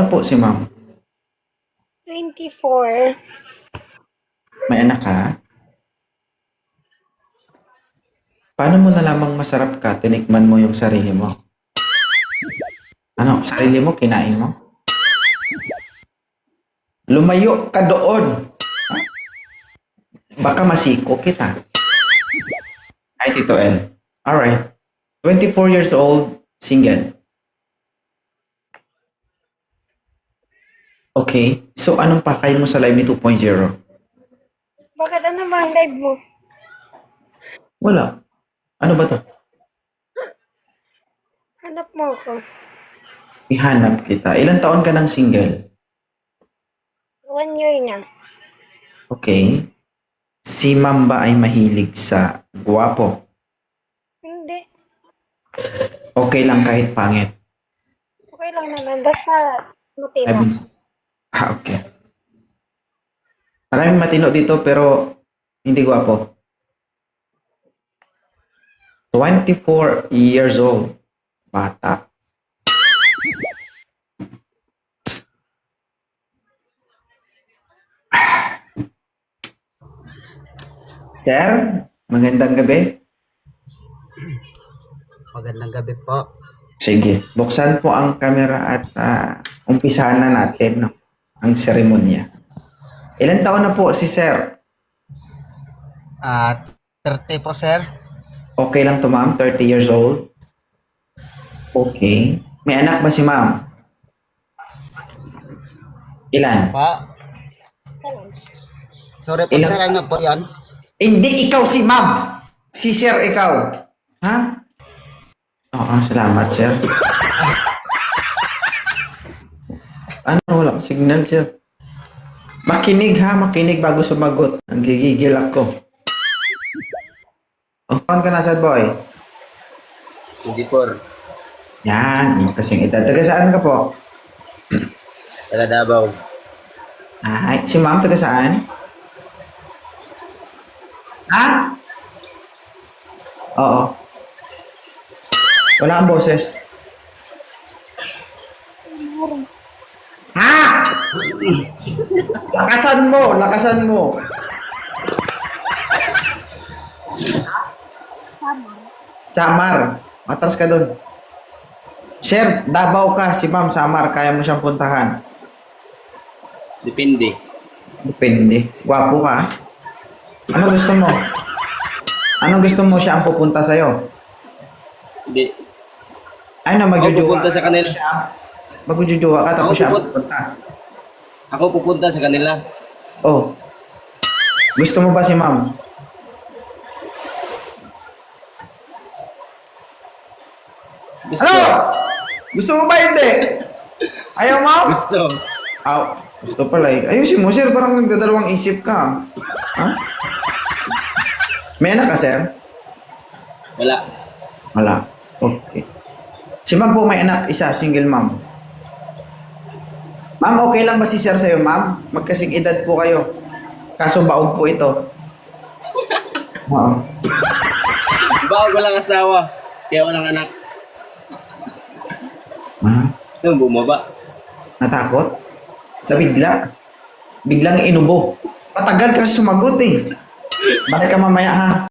Ano po si ma'am? 24. May anak ka? Paano mo nalamang masarap ka? Tinikman mo yung sarili mo. Ano, sarili mo, kinain mo? Lumayo ka doon. Baka masiko kita. Hi, Tito L. Alright. 24 years old, single. Okay. So, anong pakay mo sa live ni 2.0? Bakit ano ba ang live mo? Wala. Ano ba to? Hanap mo ako. Ihanap kita. Ilang taon ka ng single? 1 year na. Okay. Si ma'am ba ay mahilig sa guwapo? Hindi. Okay lang kahit pangit? Okay lang naman. Basta matino. Okay. Maraming matino dito pero hindi guwapo. 24 years old. Bata. Sir, magandang gabi. Magandang gabi po. Sige, buksan po ang camera at umpisahan na natin ang seremonya. Ilan taon na po si Sir? 30 po, sir. Okay lang to ma'am, 30 years old. Okay. May anak ba si ma'am? Ilan? Pa. Sorry po, Ilang- sir. Ano po yan? Hindi ikaw si ma'am. Si Sir ikaw. Ha? Oo, salamat Sir. Ano, wala akong signal Sir. Makinig ha, makinig bago sumagot. Ang gigigil ako. Saan ka na, sad boy? 24. Yan, magkasing edad. Taga saan ka po? Taga Davao. Ay, si ma'am taga saan? Ha? Oo. Wala kang boses. Ha? Lakasan mo, lakasan mo. Samar. Atras ka dun. Sir, Davao ka. Si ma'am Samar. Kaya mo siyang puntahan. Depende. Depende. Gwapo ka. Ano gusto mo? Ano gusto mo siya ang pupunta sa'yo? Hindi. Ay na, Ako magjujuwa. pupunta sa kanila. Magjujuwa ka tapos Ako siya ang pupun- pupunta. Ako pupunta sa kanila. Oh. Gusto mo ba si ma'am? Gusto. Ano? Gusto mo ba hindi? Ayaw mo? Gusto. Gusto pala eh. Ayusin mo, sir. Parang nagdadalawang isip ka. Ha? May anak ka, sir? Wala. Wala. Okay. Si ma'am po may anak, isa, single ma'am. Ma'am, okay lang ba si sir sa'yo, ma'am? Magkasing edad po kayo. Kaso baog po ito. Oo. Bago walang asawa. Kaya walang anak. Ha? Yung bumaba. Natakot? Sa bigla? Biglang inubo. Patagal kasi sumagot eh. Balik ka mamaya ha.